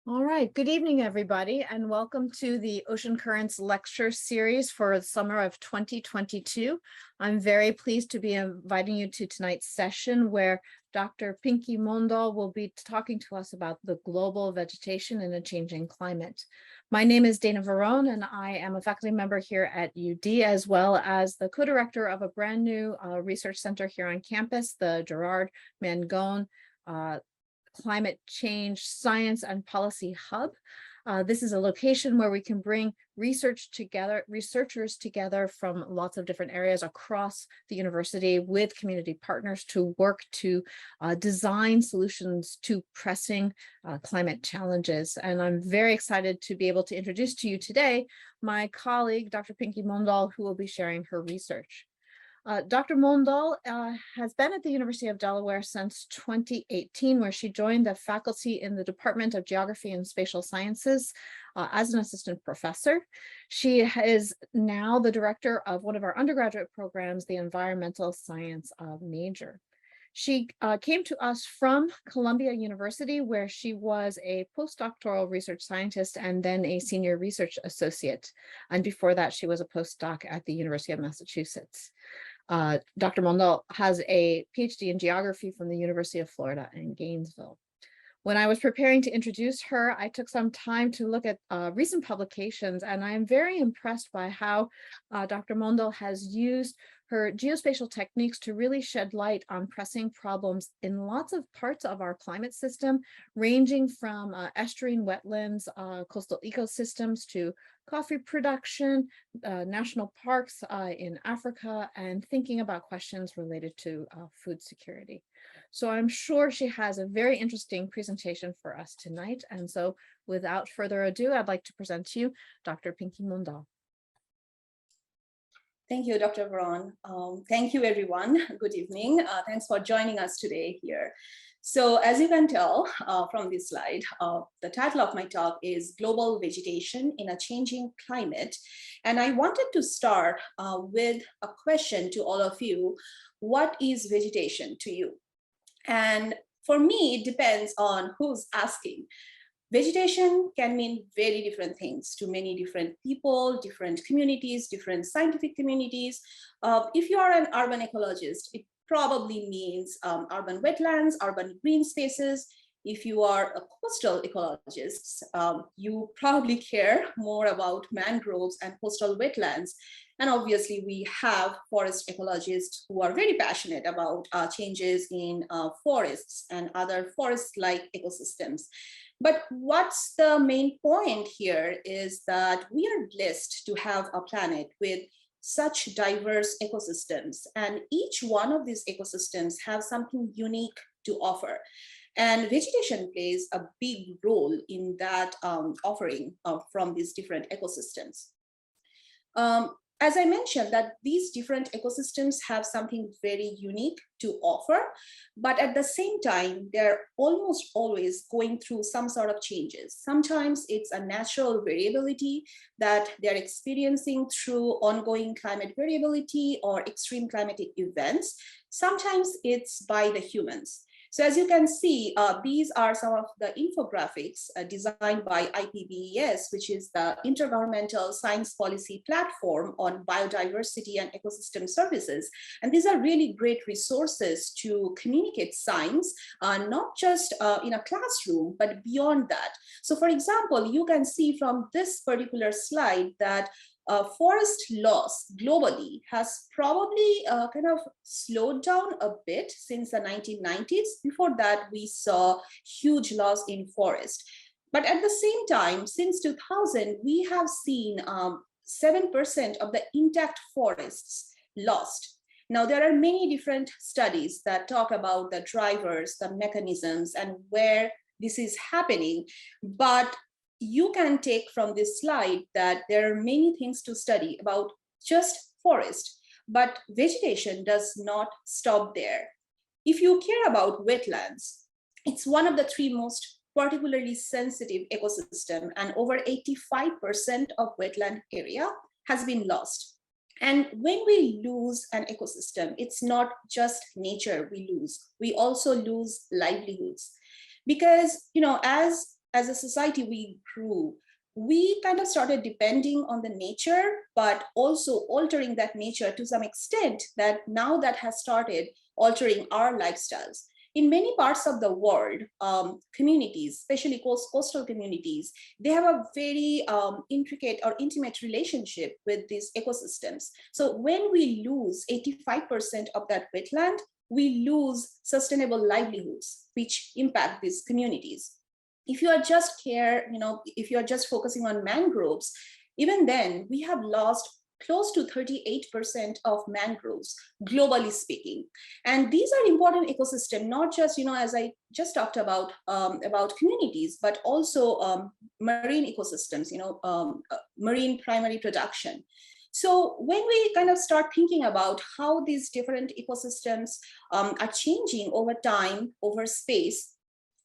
All right, good evening, everybody, and welcome to the Ocean Currents lecture series for the summer of 2022. I'm very pleased to be inviting you to tonight's session where Dr. Pinki Mondal will be talking to us about the global vegetation in a changing climate. My name is Dana Varone, and I am a faculty member here at UD, as well as the co-director of a brand new research center here on campus, the Gerard Mangone Climate Change Science and Policy Hub. This is a location where we can bring researchers together from lots of different areas across the university with community partners to work to design solutions to pressing climate challenges. And I'm very excited to be able to introduce to you today my colleague, Dr. Pinki Mondal, who will be sharing her research. Dr. Mondal has been at the University of Delaware since 2018, where she joined the faculty in the Department of Geography and Spatial Sciences as an assistant professor. She is now the director of one of our undergraduate programs, the Environmental Science major. She came to us from Columbia University, where she was a postdoctoral research scientist and then a senior research associate. And before that, she was a postdoc at the University of Massachusetts. Dr. Mondal has a PhD in geography from the University of Florida in Gainesville. When I was preparing to introduce her, I took some time to look at recent publications, and I am very impressed by how Dr. Mondal has used her geospatial techniques to really shed light on pressing problems in lots of parts of our climate system, ranging from estuarine wetlands, coastal ecosystems to coffee production, national parks in Africa, and thinking about questions related to food security. So I'm sure she has a very interesting presentation for us tonight. And so without further ado, I'd like to present to you Dr. Pinki Mondal. Thank you, Dr. Varon. Thank you, everyone. Good evening. Thanks for joining us today here. So as you can tell from this slide, the title of my talk is Global Vegetation in a Changing Climate. And I wanted to start with a question to all of you. What is vegetation to you? And for me, it depends on who's asking. Vegetation can mean very different things to many different people, different communities, different scientific communities. If you are an urban ecologist, it probably means urban wetlands, urban green spaces. If you are a coastal ecologist, you probably care more about mangroves and coastal wetlands. And obviously, we have forest ecologists who are very passionate about changes in forests and other forest-like ecosystems. But what's the main point here is that we are blessed to have a planet with such diverse ecosystems, and each one of these ecosystems have something unique to offer. And vegetation plays a big role in that offering from these different ecosystems. As I mentioned, that these different ecosystems have something very unique to offer, but at the same time, they're almost always going through some sort of changes. Sometimes it's a natural variability that they're experiencing through ongoing climate variability or extreme climatic events. Sometimes it's by the humans. So as you can see, these are some of the infographics designed by IPBES, which is the Intergovernmental Science Policy Platform on Biodiversity and Ecosystem Services. And these are really great resources to communicate science, not just in a classroom, but beyond that. So for example, you can see from this particular slide that forest loss globally has probably kind of slowed down a bit since the 1990s. Before that, we saw huge loss in forest. But at the same time, since 2000, we have seen 7% of the intact forests lost. Now, there are many different studies that talk about the drivers, the mechanisms, and where this is happening. But you can take from this slide that there are many things to study about just forest, but vegetation does not stop there. If you care about wetlands, it's one of the three most particularly sensitive ecosystem, and over 85% of wetland area has been lost. And when we lose an ecosystem, it's not just nature we lose, we also lose livelihoods. Because, as as a society we grew, we kind of started depending on the nature, but also altering that nature to some extent that now that has started altering our lifestyles. In many parts of the world, communities, especially coastal communities, they have a very intricate or intimate relationship with these ecosystems. So when we lose 85% of that wetland, we lose sustainable livelihoods, which impact these communities. If you are just if you are just focusing on mangroves, even then we have lost close to 38% of mangroves, globally speaking. And these are important ecosystems, not just, as I just talked about communities, but also marine ecosystems, marine primary production. So when we kind of start thinking about how these different ecosystems are changing over time, over space,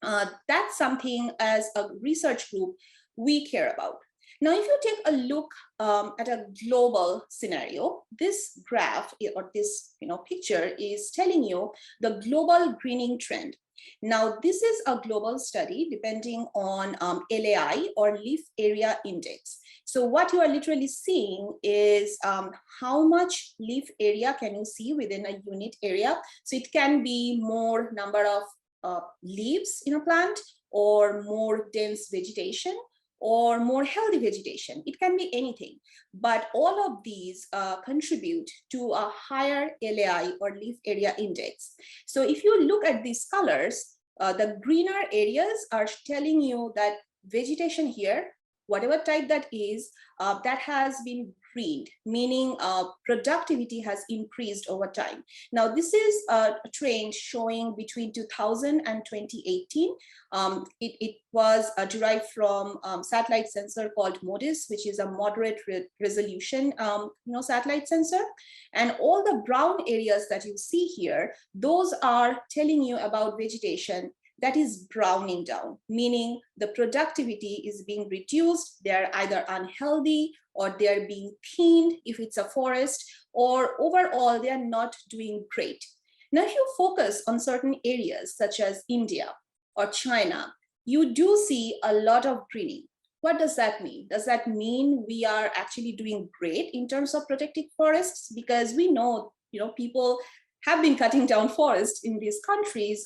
that's something as a research group we care about. Now, if you take a look at a global scenario, this graph or this picture is telling you the global greening trend. Now, this is a global study depending on LAI or leaf area index. So what you are literally seeing is how much leaf area can you see within a unit area. So it can be more number of leaves in a plant, or more dense vegetation, or more healthy vegetation. It can be anything, but all of these contribute to a higher LAI or leaf area index. So if you look at these colors, the greener areas are telling you that vegetation here, whatever type that is, that has been greened, meaning productivity has increased over time. Now, this is a trend showing between 2000 and 2018. It was derived from satellite sensor called MODIS, which is a moderate resolution satellite sensor. And all the brown areas that you see here, those are telling you about vegetation that is browning down, meaning the productivity is being reduced. They're either unhealthy or they're being thinned if it's a forest, or overall they are not doing great. Now, if you focus on certain areas such as India or China, you do see a lot of greening. What does that mean? Does that mean we are actually doing great in terms of protecting forests? Because we know, people have been cutting down forests in these countries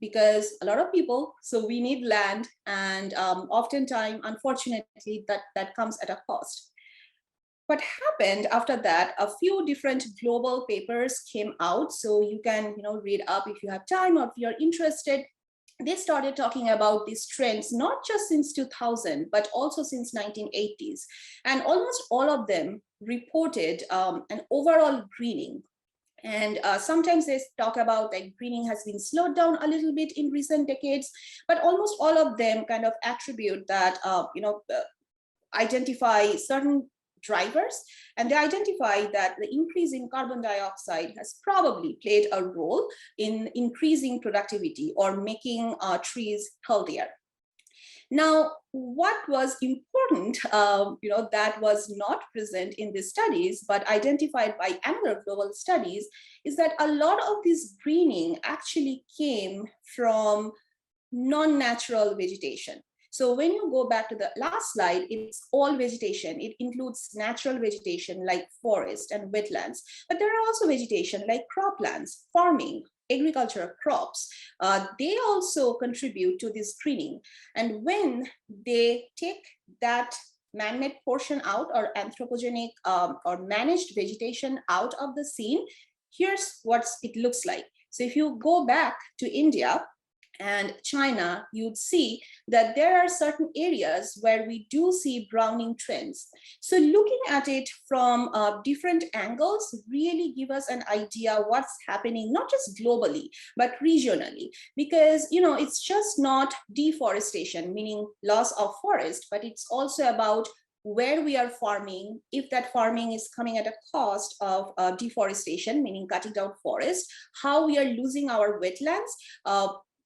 because a lot of people, so we need land, and oftentimes, unfortunately, that comes at a cost. What happened after that, a few different global papers came out, so you can read up if you have time or if you're interested. They started talking about these trends, not just since 2000, but also since 1980s. And almost all of them reported an overall greening. And sometimes they talk about like greening has been slowed down a little bit in recent decades, but almost all of them kind of attribute that, identify certain drivers, and they identify that the increase in carbon dioxide has probably played a role in increasing productivity or making trees healthier. Now, what was important, that was not present in these studies, but identified by another global studies, is that a lot of this greening actually came from non-natural vegetation. So when you go back to the last slide, it's all vegetation. It includes natural vegetation like forest and wetlands, but there are also vegetation like croplands, farming, agricultural crops. They also contribute to this greening. And when they take that man-made portion out, or anthropogenic or managed vegetation out of the scene, here's what it looks like. So if you go back to India and China, you'd see that there are certain areas where we do see browning trends. So looking at it from different angles really give us an idea what's happening, not just globally, but regionally, because it's just not deforestation, meaning loss of forest, but it's also about where we are farming. If that farming is coming at a cost of deforestation, meaning cutting down forest, how we are losing our wetlands,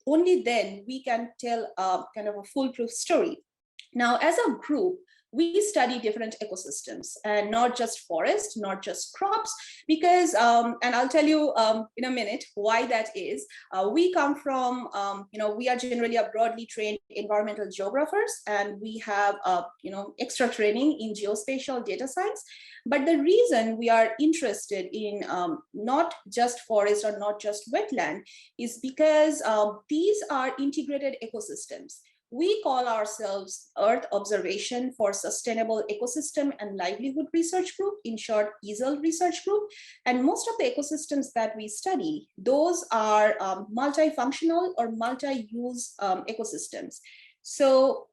only then we can tell kind of a foolproof story. Now, as a group, we study different ecosystems and not just forest, not just crops, because, and I'll tell you in a minute why that is. We come from, we are generally a broadly trained environmental geographers, and we have, extra training in geospatial data science. But the reason we are interested in not just forest or not just wetland is because these are integrated ecosystems. We call ourselves Earth Observation for Sustainable Ecosystem and Livelihood Research Group, in short, EASL Research Group. And most of the ecosystems that we study, those are multifunctional or multi-use ecosystems. So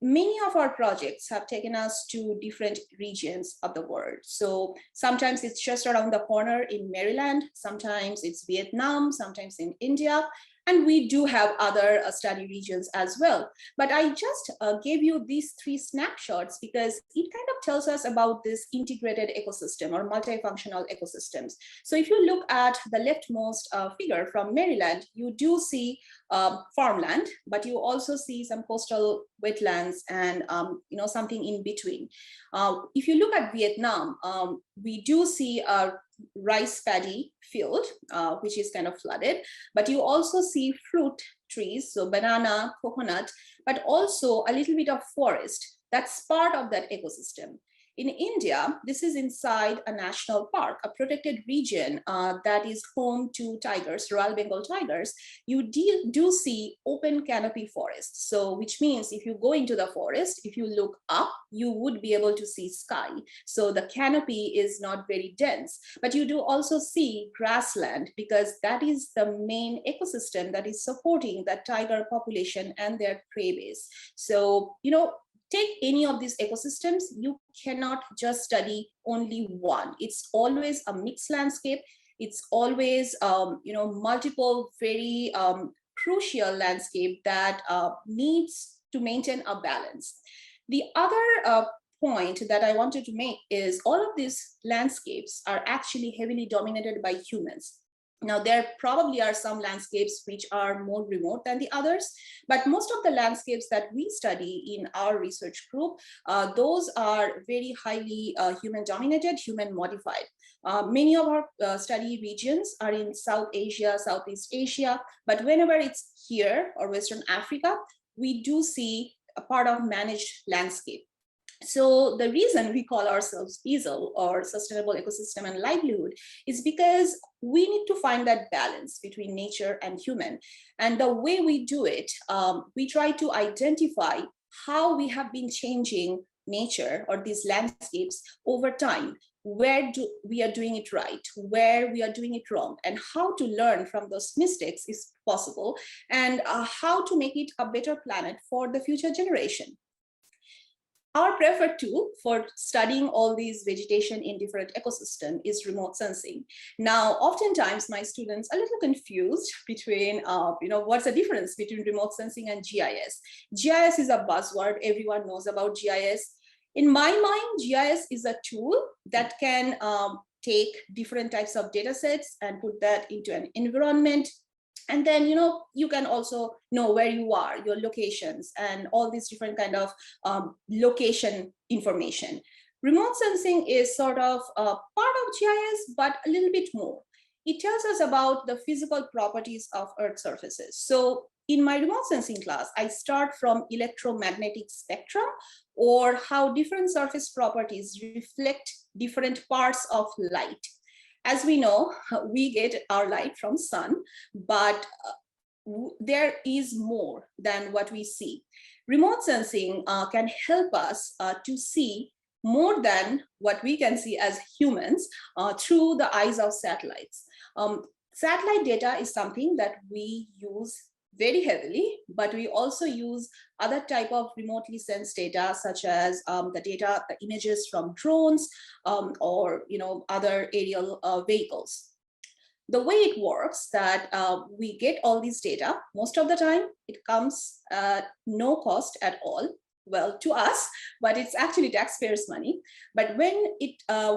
many of our projects have taken us to different regions of the world. So sometimes it's just around the corner in Maryland, sometimes it's Vietnam, sometimes in India, and we do have other study regions as well. But I just gave you these 3 snapshots because it kind of tells us about this integrated ecosystem or multifunctional ecosystems. So if you look at the leftmost figure from Maryland, you do see farmland, but you also see some coastal wetlands and something in between. If you look at Vietnam, we do see a rice paddy field, which is kind of flooded, but you also see fruit trees, so banana, coconut, but also a little bit of forest. That's part of that ecosystem. In India, this is inside a national park, a protected region that is home to tigers, Royal Bengal tigers. You do see open canopy forests. So which means if you go into the forest, if you look up, you would be able to see sky. So the canopy is not very dense, but you do also see grassland because that is the main ecosystem that is supporting the tiger population and their prey base. So, take any of these ecosystems, you cannot just study only one. It's always a mixed landscape. It's always, multiple very crucial landscape that needs to maintain a balance. The other point that I wanted to make is all of these landscapes are actually heavily dominated by humans. Now, there probably are some landscapes which are more remote than the others, but most of the landscapes that we study in our research group, those are very highly human dominated, human modified. Many of our study regions are in South Asia, Southeast Asia, but whenever it's here or Western Africa, we do see a part of managed landscape. So the reason we call ourselves EASL or Sustainable Ecosystem and Livelihood is because we need to find that balance between nature and human. And the way we do it, we try to identify how we have been changing nature or these landscapes over time. Where we are doing it right, where we are doing it wrong, and how to learn from those mistakes is possible, and how to make it a better planet for the future generation. Our preferred tool for studying all these vegetation in different ecosystems is remote sensing. Now, oftentimes my students are a little confused between, what's the difference between remote sensing and GIS? GIS is a buzzword. Everyone knows about GIS. In my mind, GIS is a tool that can take different types of data sets and put that into an environment. And then, you can also know where you are, your locations, and all these different kind of location information. Remote sensing is sort of a part of GIS, but a little bit more. It tells us about the physical properties of Earth surfaces. So in my remote sensing class, I start from electromagnetic spectrum, or how different surface properties reflect different parts of light. As we know, we get our light from sun, but there is more than what we see. Remote sensing can help us to see more than what we can see as humans through the eyes of satellites. Satellite data is something that we use very heavily, but we also use other type of remotely sensed data, such as the images from drones or other aerial vehicles. The way it works that we get all these data, most of the time it comes at no cost at all. Well, to us, but it's actually taxpayers' money. But when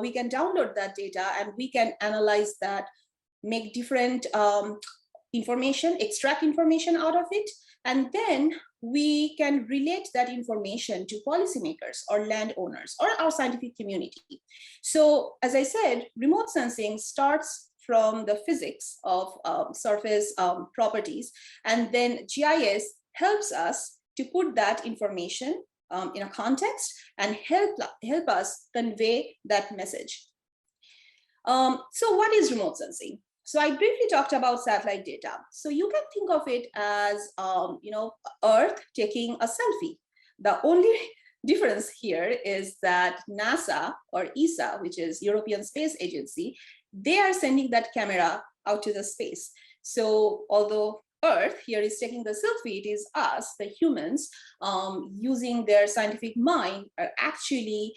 we can download that data and we can analyze that, make different information, extract information out of it, And then we can relate that information to policymakers or landowners or our scientific community. So as I said, remote sensing starts from the physics of surface properties, and then GIS helps us to put that information in a context and help us convey that message. So what is remote sensing? So I briefly talked about satellite data. So you can think of it as, Earth taking a selfie. The only difference here is that NASA or ESA, which is European Space Agency, they are sending that camera out to the space. So although Earth here is taking the selfie, it is us, the humans, using their scientific mind, are actually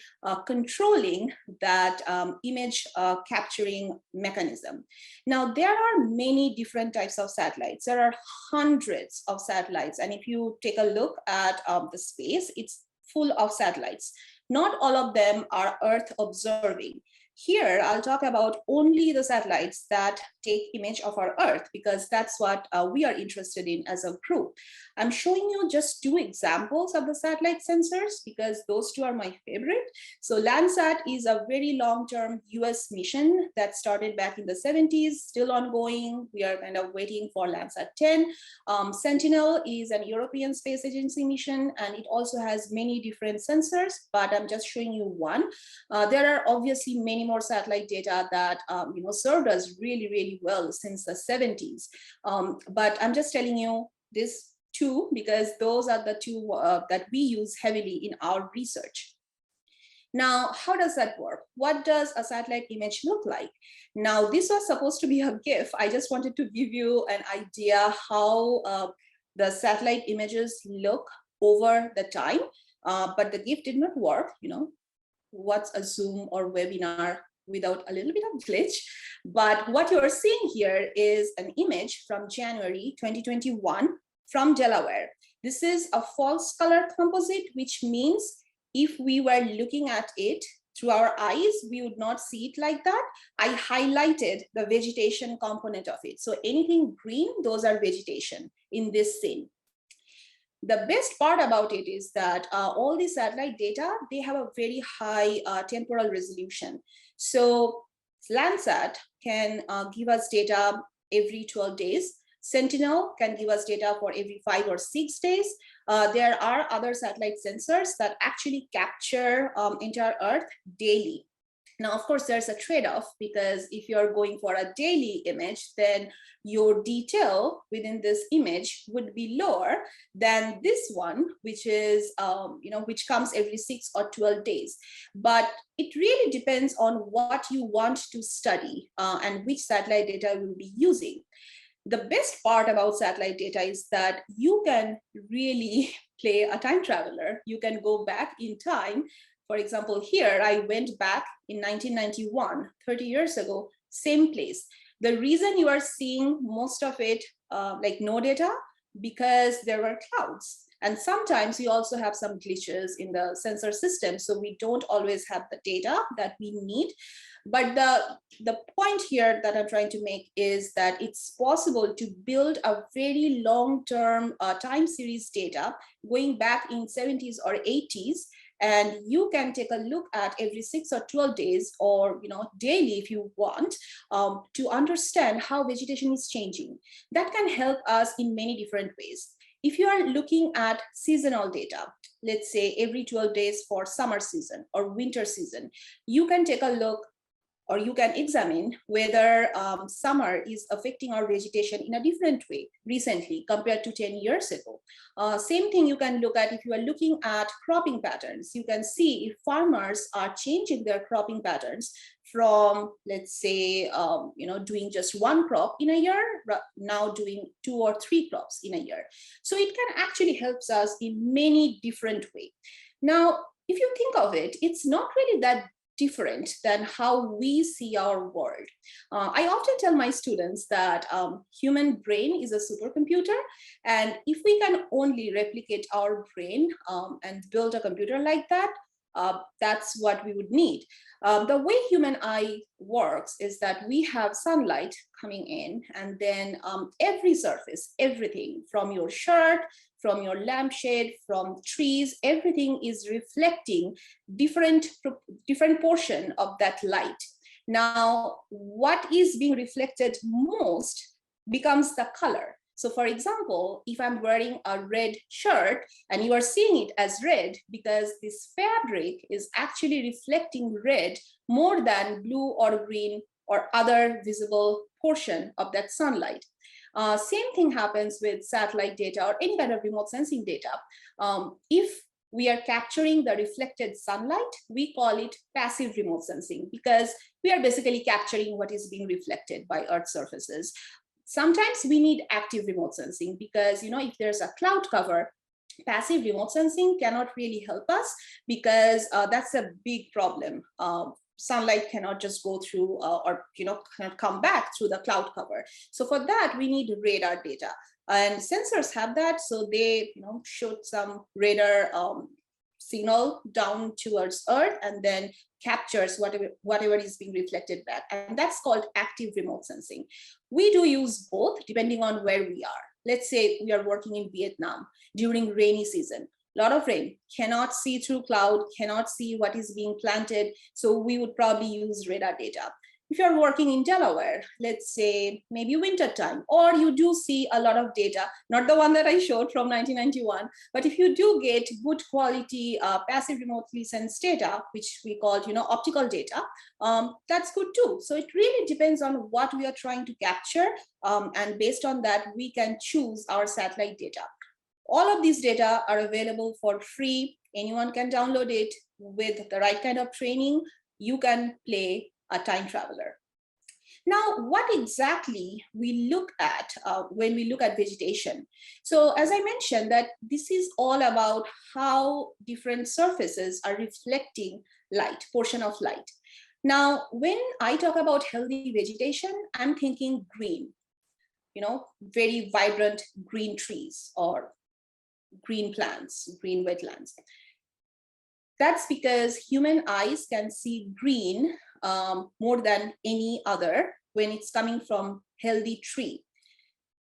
controlling that image capturing mechanism. Now, there are many different types of satellites. There are hundreds of satellites. And if you take a look at the space, it's full of satellites. Not all of them are Earth observing. Here, I'll talk about only the satellites that take image of our Earth, because that's what we are interested in as a group. I'm showing you just two examples of the satellite sensors because those two are my favorite. So Landsat is a very long-term US mission that started back in the 70s, still ongoing. We are kind of waiting for Landsat 10. Sentinel is an European Space Agency mission, and it also has many different sensors, but I'm just showing you one. There are obviously many more satellite data that served us really, really well since the 70s. But I'm just telling you this two because those are the two that we use heavily in our research. Now, how does that work? What does a satellite image look like? Now, this was supposed to be a GIF. I just wanted to give you an idea how the satellite images look over the time, but the GIF did not work. What's a Zoom or webinar without a little bit of glitch? But what you're seeing here is an image from January 2021 from Delaware. This is a false color composite, which means if we were looking at it through our eyes, we would not see it like that. I highlighted the vegetation component of it. So anything green, those are vegetation in this scene. The best part about it is that all the satellite data, they have a very high temporal resolution. So Landsat can give us data every 12 days. Sentinel can give us data for every 5 or 6 days. There are other satellite sensors that actually capture entire Earth daily. Now, of course, there's a trade-off because if you're going for a daily image, then your detail within this image would be lower than this one, which is, which comes every 6 or 12 days. But it really depends on what you want to study and which satellite data you'll be using. The best part about satellite data is that you can really play a time traveler. You can go back in time. For example, here, I went back in 1991, 30 years ago, same place. The reason you are seeing most of it like no data, because there were clouds. And sometimes we also have some glitches in the sensor system. So we don't always have the data that we need. But the point here that I'm trying to make is that it's possible to build a very long-term time series data going back in 70s or 80s. And you can take a look at every 6 or 12 days or daily if you want to understand how vegetation is changing. That can help us in many different ways. If you are looking at seasonal data, let's say every 12 days for summer season or winter season, you can take a look or you can examine whether summer is affecting our vegetation in a different way recently compared to 10 years ago. Same thing you can look at if you are looking at cropping patterns. You can see if farmers are changing their cropping patterns from, let's say, doing just one crop in a year, now doing 2 or 3 crops in a year. So it can actually help us in many different ways. Now, if you think of it, it's not really that different than how we see our world. I often tell my students that human brain is a supercomputer, and if we can only replicate our brain and build a computer like that, that's what we would need. The way human eye works is that we have sunlight coming in, and then every surface, everything from your shirt, from your lampshade, from trees, everything is reflecting different portion of that light. Now, what is being reflected most becomes the color. So for example, if I'm wearing a red shirt and you are seeing it as red because this fabric is actually reflecting red more than blue or green or other visible portion of that sunlight. Same thing happens with satellite data or any kind of remote sensing data. If we are capturing the reflected sunlight, we call it passive remote sensing because we are basically capturing what is being reflected by Earth surfaces. Sometimes we need active remote sensing because, if there's a cloud cover, passive remote sensing cannot really help us because that's a big problem. Sunlight cannot just go through or cannot come back through the cloud cover. So for that, we need radar data. And sensors have that, so they shoot some radar signal down towards Earth and then captures whatever is being reflected back. And that's called active remote sensing. We do use both depending on where we are. Let's say we are working in Vietnam during rainy season. A lot of rain, cannot see through cloud, cannot see what is being planted. So we would probably use radar data. If you're working in Delaware, let's say maybe winter time, or you do see a lot of data, not the one that I showed from 1991, but if you do get good quality passive remotely sensed data, which we call optical data, that's good too. So it really depends on what we are trying to capture, and based on that, we can choose our satellite data. All of these data are available for free. Anyone can download it. With the right kind of training, you can play a time traveler. Now, what exactly we look at when we look at vegetation? So as I mentioned, that this is all about how different surfaces are reflecting light, portion of light. Now, when I talk about healthy vegetation, I'm thinking green, very vibrant green trees or green plants, green wetlands. That's because human eyes can see green more than any other when it's coming from healthy tree.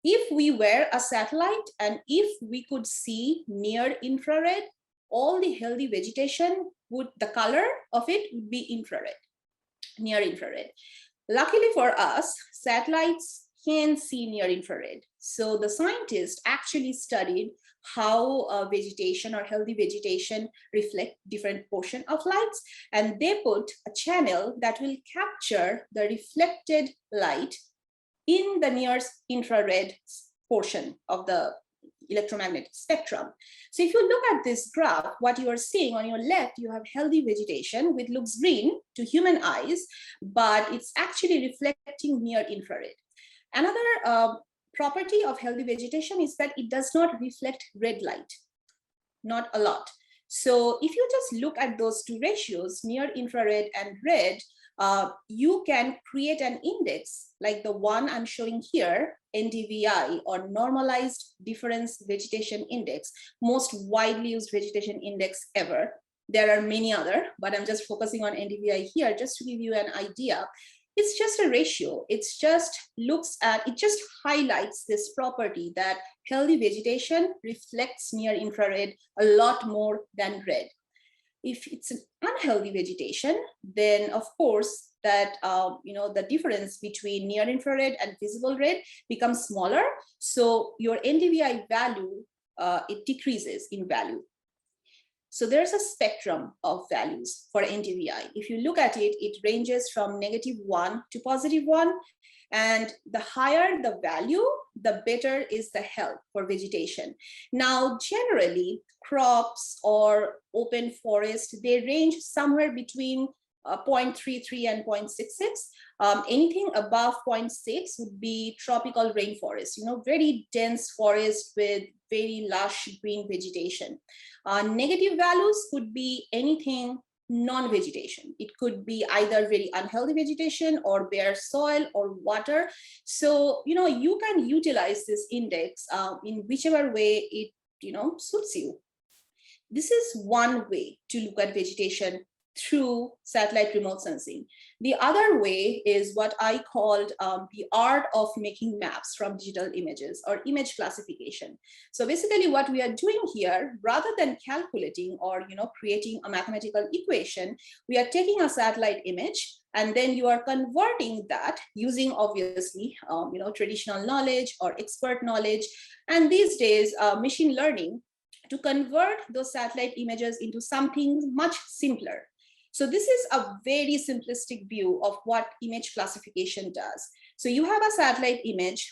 If we wear a satellite and if we could see near infrared, all the healthy vegetation the color of it would be infrared, near infrared. Luckily for us, satellites can see near infrared. So the scientists actually studied how vegetation or healthy vegetation reflect different portion of lights, and they put a channel that will capture the reflected light in the near infrared portion of the electromagnetic spectrum. So if you look at this graph, what you are seeing on your left, you have healthy vegetation which looks green to human eyes, but it's actually reflecting near infrared. Another property of healthy vegetation is that it does not reflect red light, not a lot. So if you just look at those two ratios, near infrared and red, you can create an index like the one I'm showing here, NDVI, or Normalized Difference Vegetation Index, most widely used vegetation index ever. There are many other, but I'm just focusing on NDVI here just to give you an idea. It's just a ratio. It just highlights this property that healthy vegetation reflects near infrared a lot more than red. If it's an unhealthy vegetation, then of course that the difference between near infrared and visible red becomes smaller. So your NDVI value, it decreases in value. So there's a spectrum of values for NDVI. If you look at it, it ranges from -1 to +1. And the higher the value, the better is the health for vegetation. Now, generally, crops or open forest, they range somewhere between 0.33 and 0.66. Anything above 0.6 would be tropical rainforest, very dense forest with very lush green vegetation. Negative values could be anything non-vegetation. It could be either very unhealthy vegetation or bare soil or water. So, you can utilize this index in whichever way it, suits you. This is one way to look at vegetation through satellite remote sensing. The other way is what I called the art of making maps from digital images, or image classification. So basically what we are doing here, rather than calculating or creating a mathematical equation, we are taking a satellite image and then you are converting that using obviously traditional knowledge or expert knowledge, and these days machine learning, to convert those satellite images into something much simpler. So this is a very simplistic view of what image classification does. So you have a satellite image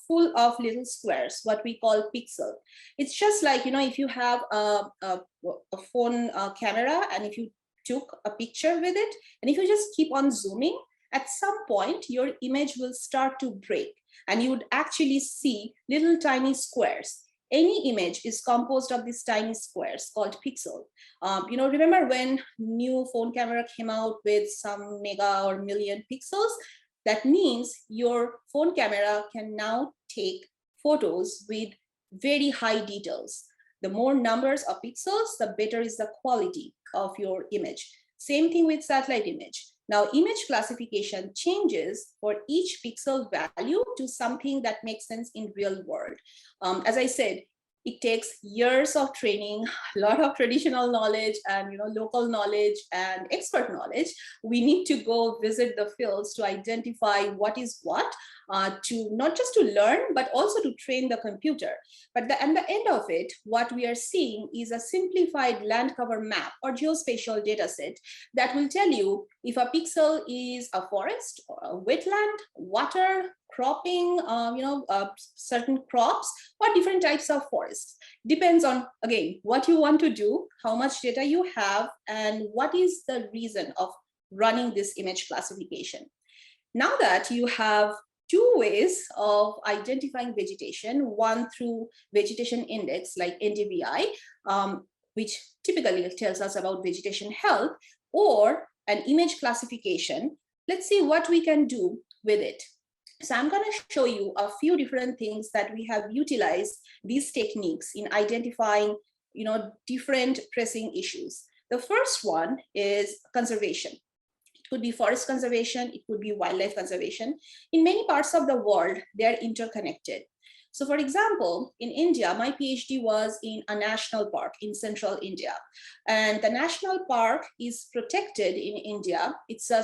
full of little squares, what we call pixel. It's just like, if you have a phone camera, and if you took a picture with it, and if you just keep on zooming, at some point your image will start to break and you would actually see little tiny squares. Any image is composed of these tiny squares called pixel. Remember when new phone camera came out with some mega or million pixels? That means your phone camera can now take photos with very high details. The more numbers of pixels, the better is the quality of your image. Same thing with satellite image. Now, image classification changes for each pixel value to something that makes sense in real world. As I said, it takes years of training, a lot of traditional knowledge and local knowledge and expert knowledge. We need to go visit the fields to identify what is what, to not just to learn, but also to train the computer. But at the end of it, what we are seeing is a simplified land cover map or geospatial data set that will tell you if a pixel is a forest, or a wetland, water, cropping, certain crops, or different types of forests. Depends on, again, what you want to do, how much data you have, and what is the reason of running this image classification. Now that you have two ways of identifying vegetation, one through vegetation index like NDVI, which typically tells us about vegetation health, or an image classification, let's see what we can do with it. So I'm going to show you a few different things that we have utilized these techniques in identifying, different pressing issues. The first one is conservation. It could be forest conservation, it could be wildlife conservation. In many parts of the world, they're interconnected. So for example, in India, my PhD was in a national park in central India. And the national park is protected in India. It's a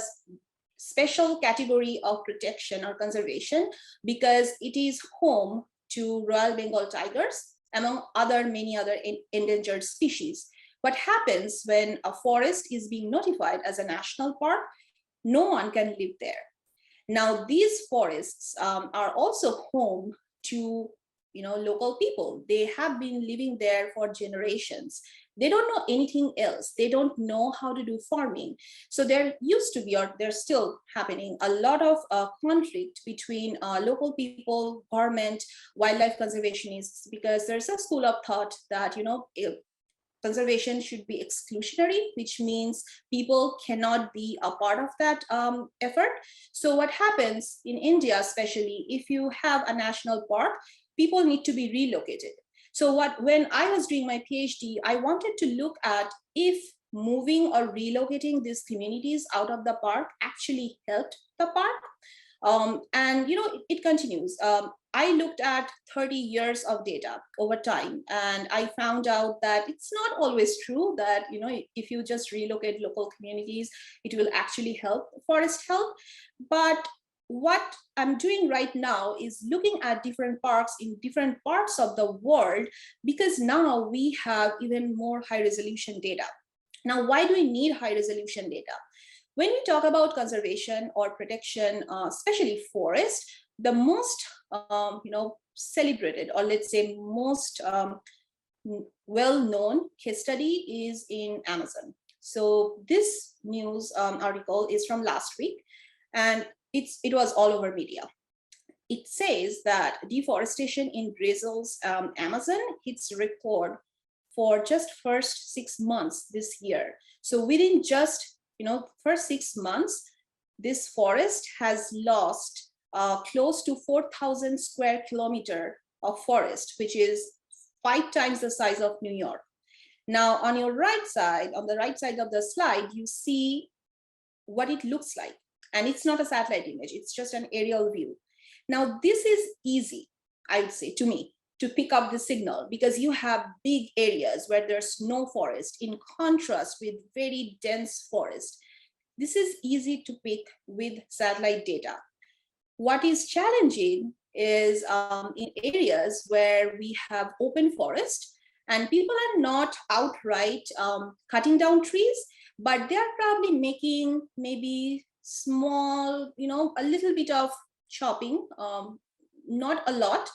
special category of protection or conservation because it is home to Royal Bengal tigers, among many other endangered species. What happens when a forest is being notified as a national park? No one can live there. Now, these forests are also home to local people. They have been living there for generations. They don't know anything else. They don't know how to do farming. So there used to be, or there's still happening, a lot of conflict between local people, government, wildlife conservationists, because there's a school of thought that, conservation should be exclusionary, which means people cannot be a part of that effort. So what happens in India, especially if you have a national park, people need to be relocated. So when I was doing my PhD, I wanted to look at if moving or relocating these communities out of the park actually helped the park. And it continues. I looked at 30 years of data over time, and I found out that it's not always true that if you just relocate local communities, it will actually help forest health. But what I'm doing right now is looking at different parks in different parts of the world, because now we have even more high resolution data. Now, why do we need high resolution data? When we talk about conservation or protection, especially forest, the most celebrated, or let's say most well-known case study is in Amazon. So this news article is from last week, and it was all over media. It says that deforestation in Brazil's Amazon hits record for just first 6 months this year. So within just first 6 months, this forest has lost close to 4,000 square kilometers of forest, which is 5 times the size of New York. Now, on your right side, on the right side of the slide, you see what it looks like. And it's not a satellite image, it's just an aerial view. Now, this is easy, I would say, to me, to pick up the signal because you have big areas where there's no forest in contrast with very dense forest. This is easy to pick with satellite data. What is challenging is in areas where we have open forest and people are not outright cutting down trees, but they're probably making maybe small, a little bit of chopping, not a lot.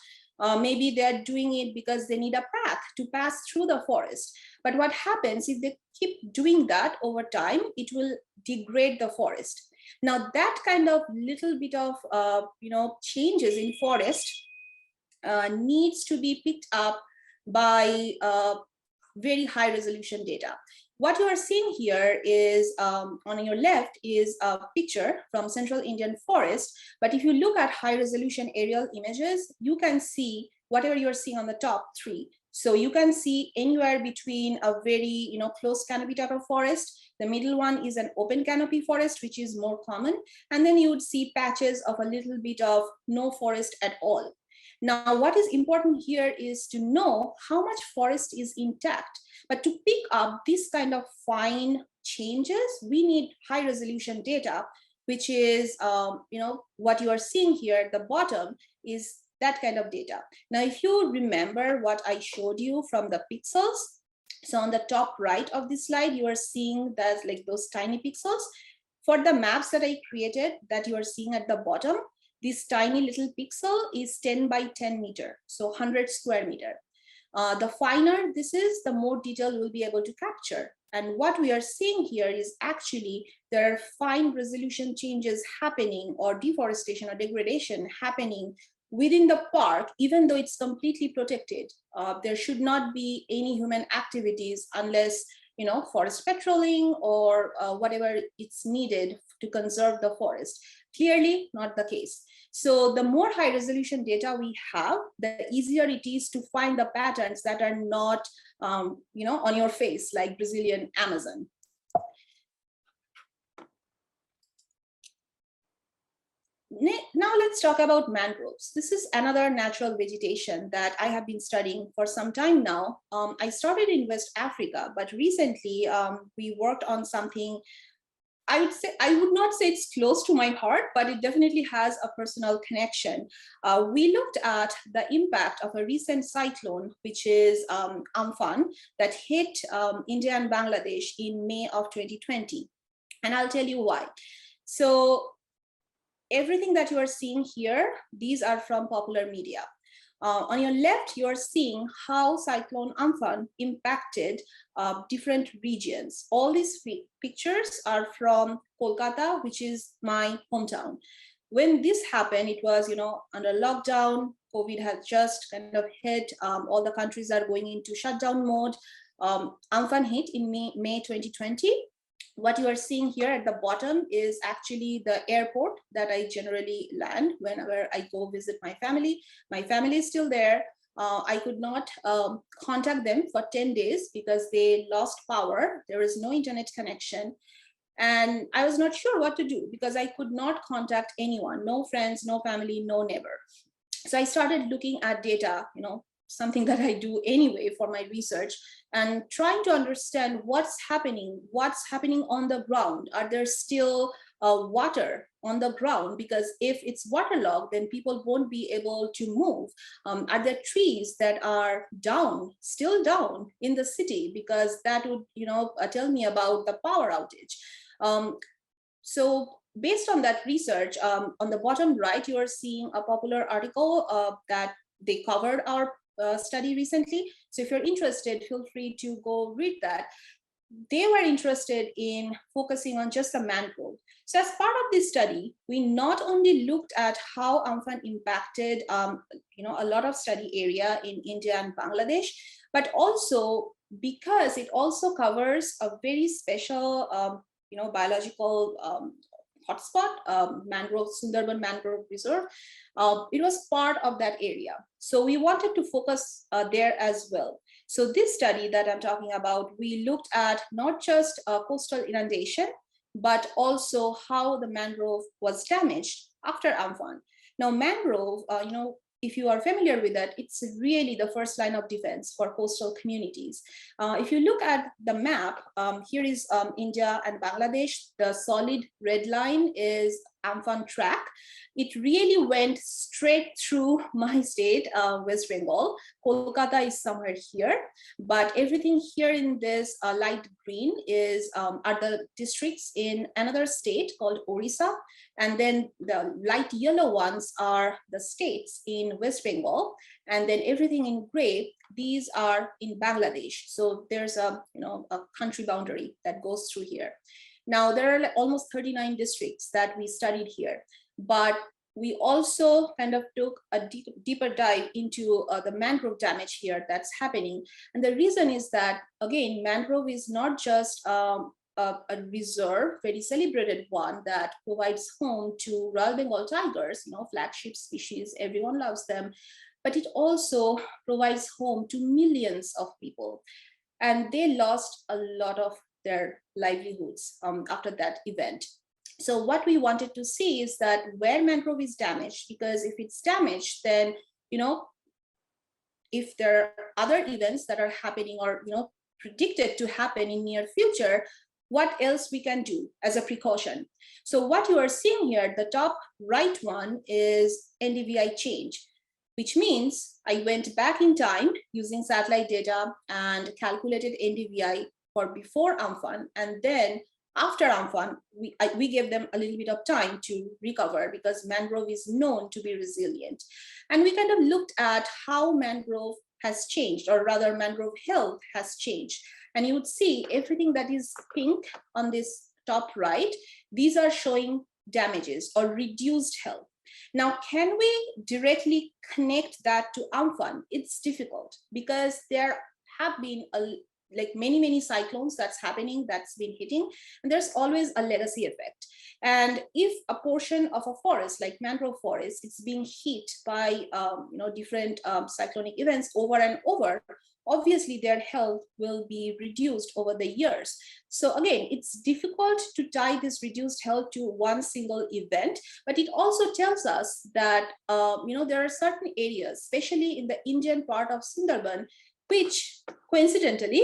Maybe they're doing it because they need a path to pass through the forest. But what happens if they keep doing that over time, it will degrade the forest. Now that kind of little bit of, changes in forest needs to be picked up by very high resolution data. What you are seeing here is on your left is a picture from Central Indian Forest. But if you look at high resolution aerial images, you can see whatever you're seeing on the top three. So you can see anywhere between a very close canopy type of forest. The middle one is an open canopy forest, which is more common. And then you would see patches of a little bit of no forest at all. Now, what is important here is to know how much forest is intact. But to pick up this kind of fine changes, we need high resolution data, which is, what you are seeing here at the bottom is that kind of data. Now, if you remember what I showed you from the pixels, so on the top right of this slide, you are seeing that like those tiny pixels. For the maps that I created that you are seeing at the bottom, this tiny little pixel is 10 by 10 meter, so 100 square meter. The finer this is, the more detail we'll be able to capture. And what we are seeing here is actually there are fine resolution changes happening or deforestation or degradation happening within the park, even though it's completely protected. There should not be any human activities unless forest patrolling or whatever it's needed to conserve the forest. Clearly not the case. So the more high resolution data we have, the easier it is to find the patterns that are not on your face, like Brazilian Amazon. Now let's talk about mangroves. This is another natural vegetation that I have been studying for some time now. I started in West Africa, but recently we worked on something I would not say it's close to my heart, but it definitely has a personal connection. We looked at the impact of a recent cyclone, which is Amphan, that hit India and Bangladesh in May of 2020. And I'll tell you why. So everything that you are seeing here, these are from popular media. On your left, you're seeing how Cyclone Amphan impacted different regions. All these pictures are from Kolkata, which is my hometown. When this happened, it was under lockdown. COVID had just kind of hit. All the countries are going into shutdown mode. Amphan hit in May 2020. What you are seeing here at the bottom is actually the airport that I generally land whenever I go visit my family. My family is still there. I could not contact them for 10 days because they lost power. There is no internet connection. And I was not sure what to do because I could not contact anyone, no friends, no family, no neighbor. So I started looking at data, something that I do anyway for my research, and trying to understand what's happening on the ground. Are there still water on the ground? Because if it's waterlogged, then people won't be able to move. Are there trees that are still down in the city? Because that would, tell me about the power outage. So based on that research, on the bottom right, you are seeing a popular article that they covered our study recently. So if you're interested, feel free to go read that. They were interested in focusing on just the mangrove. So as part of this study, we not only looked at how Amphan impacted a lot of study area in India and Bangladesh, but also because it also covers a very special biological hotspot, Sundarban Mangrove Reserve. It was part of that area. So we wanted to focus there as well. So this study that I'm talking about, we looked at not just coastal inundation, but also how the mangrove was damaged after Amphan. Now, mangrove, if you are familiar with that, it's really the first line of defense for coastal communities. If you look at the map, here is India and Bangladesh. The solid red line is Amphan track. It really went straight through my state, West Bengal. Kolkata is somewhere here, but everything here in this light green are the districts in another state called Orissa. And then the light yellow ones are the states in West Bengal. And then everything in gray, these are in Bangladesh. So there's a country boundary that goes through here. Now there are almost 39 districts that we studied here, but we also kind of took a deeper dive into the mangrove damage here that's happening. And the reason is that, again, mangrove is not just a reserve, very celebrated one that provides home to Royal Bengal tigers, flagship species, everyone loves them, but it also provides home to millions of people. And they lost a lot of their livelihoods after that event. So what we wanted to see is that where mangrove is damaged, because if it's damaged, then, if there are other events that are happening or, predicted to happen in near future, what else we can do as a precaution. So what you are seeing here, the top right one is NDVI change, which means I went back in time using satellite data and calculated NDVI for before Amphan, and then after Amphan, we gave them a little bit of time to recover because mangrove is known to be resilient. And we kind of looked at how mangrove has changed, or rather mangrove health has changed. And you would see everything that is pink on this top right, these are showing damages or reduced health. Now, can we directly connect that to Amphan? It's difficult because there have been many cyclones that's been hitting, and there's always a legacy effect. And if a portion of a forest like mangrove forest is being hit by different cyclonic events over and over, obviously their health will be reduced over the years. So again, it's difficult to tie this reduced health to one single event, but it also tells us that there are certain areas, especially in the Indian part of Sundarban, which coincidentally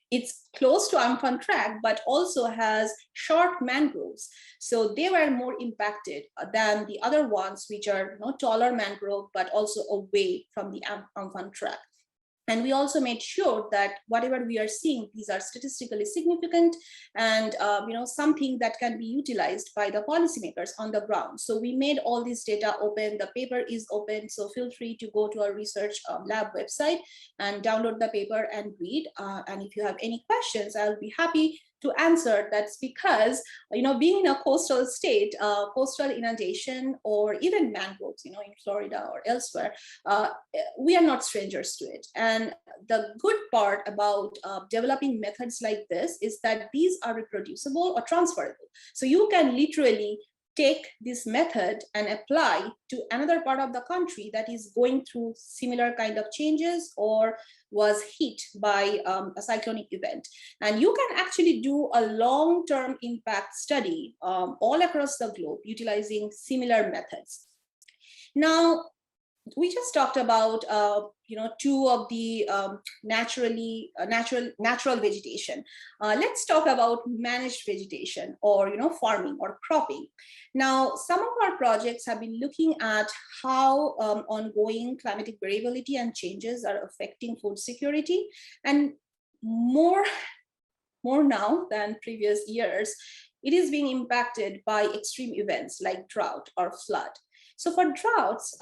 it's close to Amphan track, but also has short mangroves. So they were more impacted than the other ones, which are taller mangrove, but also away from the Amphan track. And we also made sure that whatever we are seeing, these are statistically significant and something that can be utilized by the policymakers on the ground. So we made all this data open. The paper is open, so feel free to go to our research lab website and download the paper and read. And if you have any questions, I'll be happy to answer. That's because, being in a coastal state, coastal inundation or even mangroves, in Florida or elsewhere, we are not strangers to it. And the good part about developing methods like this is that these are reproducible or transferable. So you can literally take this method and apply to another part of the country that is going through similar kind of changes or was hit by a cyclonic event. And you can actually do a long-term impact study all across the globe utilizing similar methods. Now, we just talked about two of the natural vegetation. Let's talk about managed vegetation or farming or cropping. Now, some of our projects have been looking at how ongoing climatic variability and changes are affecting food security, and more now than previous years, it is being impacted by extreme events like drought or flood. So for droughts,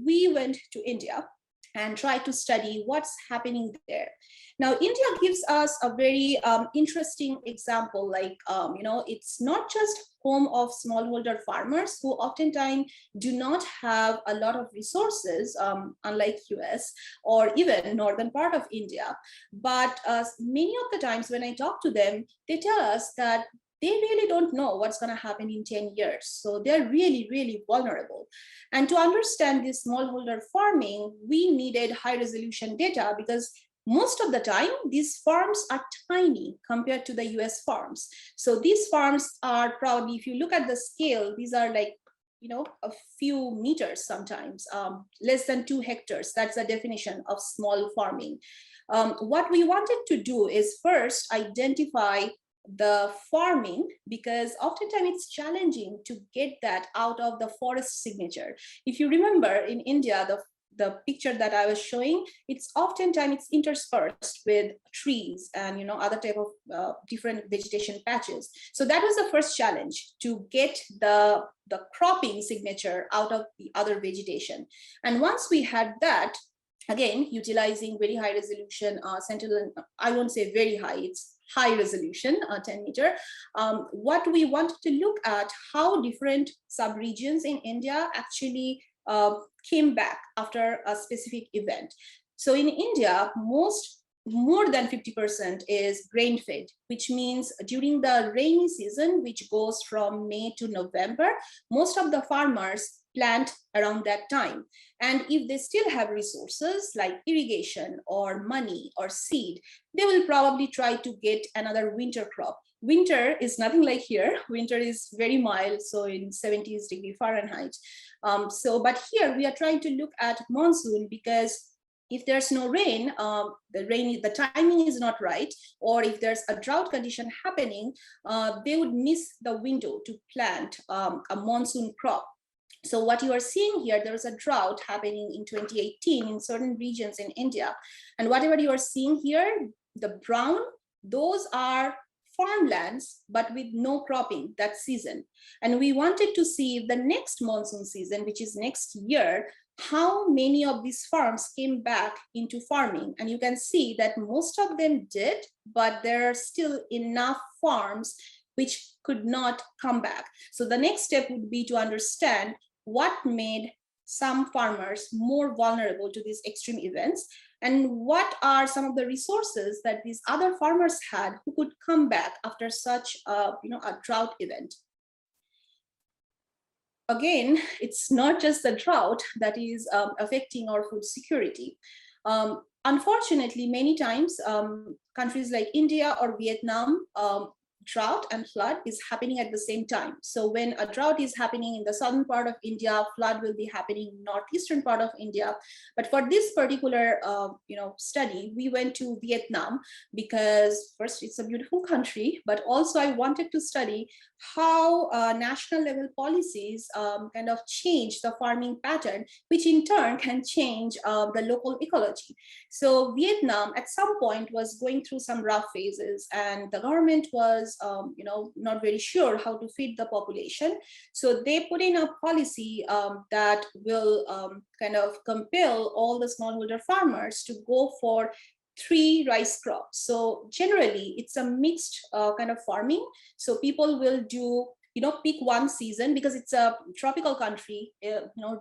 we went to India and tried to study what's happening there. Now, India gives us a very interesting example, it's not just home of smallholder farmers who oftentimes do not have a lot of resources, unlike US or even northern part of India. But many of the times when I talk to them, they tell us that they really don't know what's going to happen in 10 years. So they're really, really vulnerable. And to understand this smallholder farming, we needed high resolution data because most of the time, these farms are tiny compared to the US farms. So these farms are probably, if you look at the scale, these are like, a few meters sometimes, less than 2 hectares. That's the definition of small farming. What we wanted to do is first identify the farming, because oftentimes it's challenging to get that out of the forest signature. If you remember in India, the picture that I was showing, it's oftentimes interspersed with trees and other type of different vegetation patches. So that was the first challenge, to get the cropping signature out of the other vegetation. And once we had that, again, utilizing very high resolution sentinel, I won't say very high, it's high resolution, 10 meter. What we wanted to look at, how different subregions in India actually came back after a specific event. So in India, more than 50% is grain fed, which means during the rainy season, which goes from May to November, most of the farmers plant around that time. And if they still have resources like irrigation or money or seed, they will probably try to get another winter crop. Winter is nothing like here. Winter is very mild, so in 70s degree Fahrenheit. But here we are trying to look at monsoon, because if there's no rain, the timing is not right, or if there's a drought condition happening, they would miss the window to plant a monsoon crop. So what you are seeing here, there was a drought happening in 2018 in certain regions in India. And whatever you are seeing here, the brown, those are farmlands, but with no cropping that season. And we wanted to see the next monsoon season, which is next year, how many of these farms came back into farming. And you can see that most of them did, but there are still enough farms which could not come back. So the next step would be to understand what made some farmers more vulnerable to these extreme events, and what are some of the resources that these other farmers had who could come back after such a drought event. Again, it's not just the drought that is affecting our food security. Unfortunately, many times countries like India or Vietnam, drought and flood is happening at the same time. So when a drought is happening in the southern part of India, flood will be happening in northeastern part of India. But for this particular study, we went to Vietnam because first, it's a beautiful country, but also I wanted to study how national level policies kind of change the farming pattern, which in turn can change the local ecology. So Vietnam at some point was going through some rough phases, and the government was not very sure how to feed the population. So they put in a policy that will kind of compel all the smallholder farmers to go for 3 rice crops. So generally it's a mixed kind of farming. So people will do, pick one season because it's a tropical country,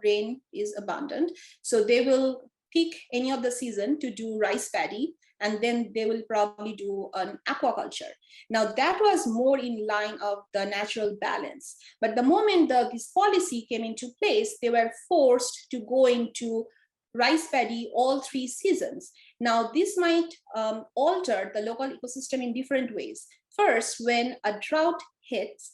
rain is abundant. So they will pick any of the season to do rice paddy, and then they will probably do an aquaculture. Now that was more in line of the natural balance. But the moment this policy came into place, they were forced to go into rice paddy all 3 seasons. Now this might alter the local ecosystem in different ways. First, when a drought hits,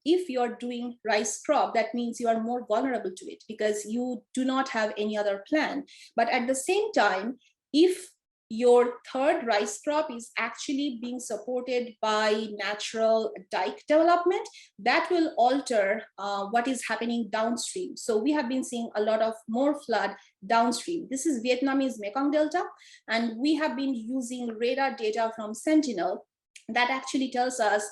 if you're doing rice crop, that means you are more vulnerable to it because you do not have any other plan. But at the same time, if your 3rd rice crop is actually being supported by natural dike development, that will alter what is happening downstream. So we have been seeing a lot of more flood downstream. This is Vietnamese Mekong Delta, and we have been using radar data from Sentinel that actually tells us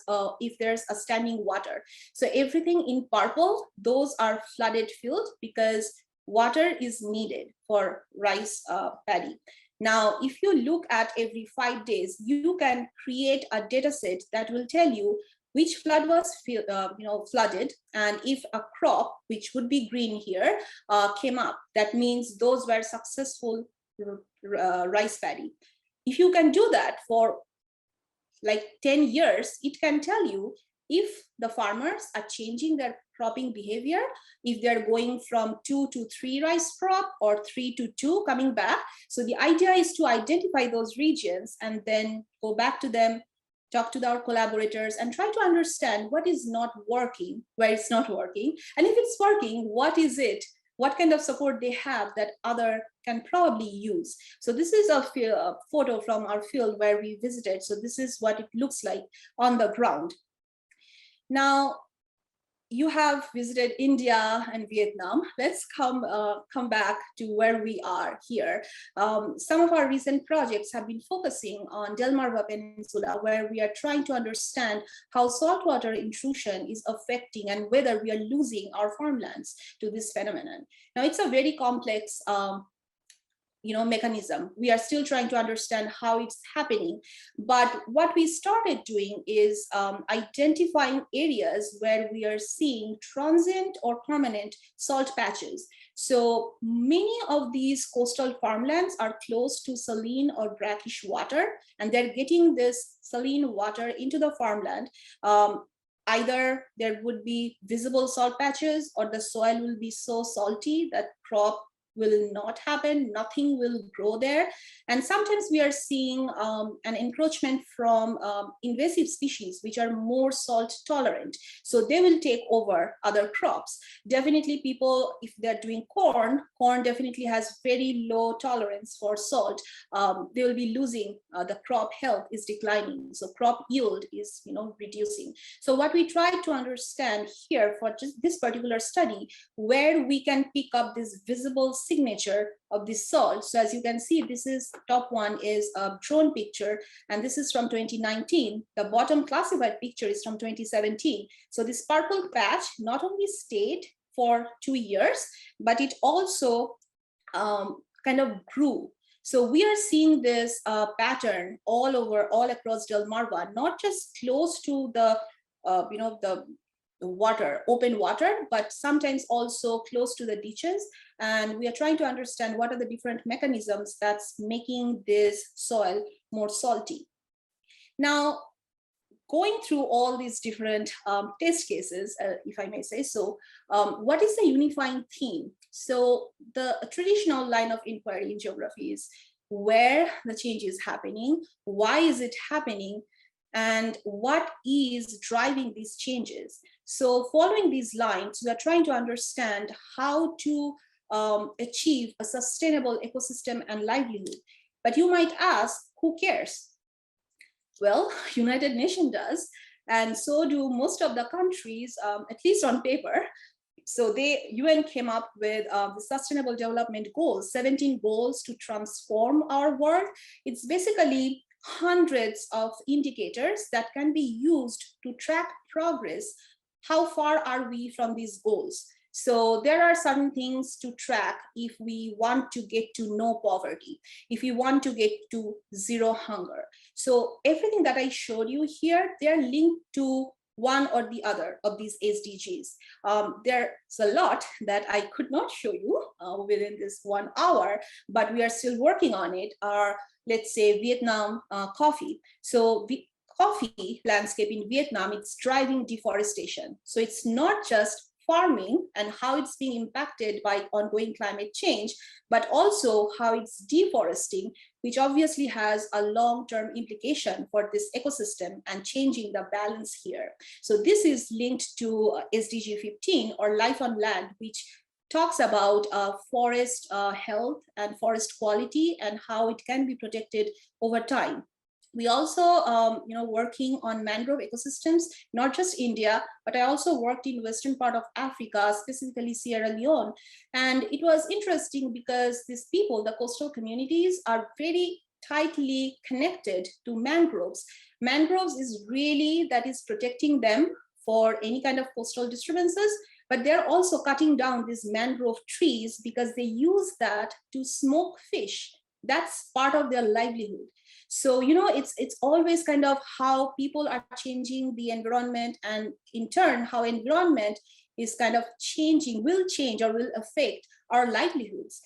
if there's a standing water. So everything in purple, those are flooded fields because water is needed for rice paddy. Now, if you look at every 5 days, you can create a data set that will tell you which flood was flooded, and if a crop, which would be green here, came up, that means those were successful rice paddy. If you can do that for like 10 years, it can tell you if the farmers are changing their cropping behavior, if they're going from 2 to 3 rice crop or 3 to 2 coming back. So the idea is to identify those regions and then go back to them, talk to our collaborators and try to understand what is not working, where it's not working. And if it's working, what is it? What kind of support they have that other can probably use. So this is a photo from our field where we visited. So this is what it looks like on the ground. Now, you have visited India and Vietnam. Let's come back to where we are here. Some of our recent projects have been focusing on Delmarva Peninsula, where we are trying to understand how saltwater intrusion is affecting and whether we are losing our farmlands to this phenomenon. Now, it's a very complex mechanism. We are still trying to understand how it's happening. But what we started doing is identifying areas where we are seeing transient or permanent salt patches. So many of these coastal farmlands are close to saline or brackish water, and they're getting this saline water into the farmland. Either there would be visible salt patches or the soil will be so salty that crop will not happen, nothing will grow there. And sometimes we are seeing an encroachment from invasive species, which are more salt tolerant. So they will take over other crops. Definitely people, if they're doing corn definitely has very low tolerance for salt. They will be losing, the crop health is declining. So crop yield is reducing. So what we try to understand here for just this particular study, where we can pick up this visible signature of this salt. So as you can see, this is top one is a drone picture, and this is from 2019. The bottom classified picture is from 2017. So this purple patch not only stayed for 2 years, but it also kind of grew. So we are seeing this pattern all across Delmarva, not just close to the water, open water, but sometimes also close to the ditches. And we are trying to understand what are the different mechanisms that's making this soil more salty. Now, going through all these different test cases, if I may say so, what is the unifying theme? So the traditional line of inquiry in geography is where the change is happening, why is it happening, and what is driving these changes. So following these lines, we are trying to understand how to achieve a sustainable ecosystem and livelihood. But you might ask, who cares? Well, United Nations does, and so do most of the countries, at least on paper. So UN came up with the Sustainable Development Goals, 17 goals to transform our world. It's basically hundreds of indicators that can be used to track progress. How far are we from these goals? So there are certain things to track if we want to get to no poverty, if we want to get to zero hunger. So everything that I showed you here, they're linked to one or the other of these SDGs. There's a lot that I could not show you within this 1 hour, but we are still working on it. Let's say Vietnam coffee. So coffee landscape in Vietnam, it's driving deforestation. So it's not just farming and how it's being impacted by ongoing climate change, but also how it's deforesting, which obviously has a long-term implication for this ecosystem and changing the balance here. So this is linked to SDG 15 or Life on Land, which talks about forest health and forest quality and how it can be protected over time. We also, working on mangrove ecosystems, not just India, but I also worked in western part of Africa, specifically Sierra Leone. And it was interesting because these people, the coastal communities, are very tightly connected to mangroves. Mangroves is really that is protecting them for any kind of coastal disturbances, but they're also cutting down these mangrove trees because they use that to smoke fish. That's part of their livelihood. So, it's always kind of how people are changing the environment, and in turn, how environment is kind of changing, will change or will affect our livelihoods.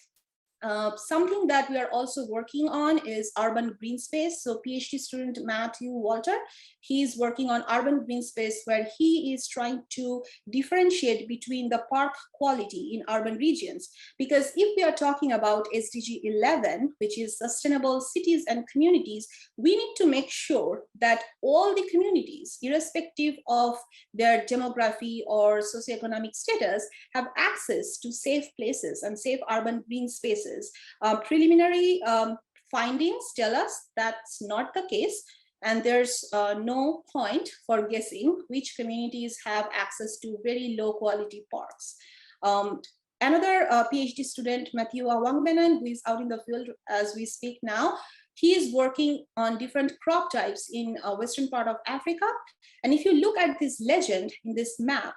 Something that we are also working on is urban green space. So PhD student Matthew Walter, he's working on urban green space where he is trying to differentiate between the park quality in urban regions. Because if we are talking about SDG 11, which is sustainable cities and communities, we need to make sure that all the communities, irrespective of their demography or socioeconomic status, have access to safe places and safe urban green spaces. Preliminary findings tell us that's not the case, and there's no point for guessing which communities have access to very low quality parks. Another PhD student, Matthew Awangbenan, who is out in the field as we speak now, he is working on different crop types in western part of Africa. And if you look at this legend in this map,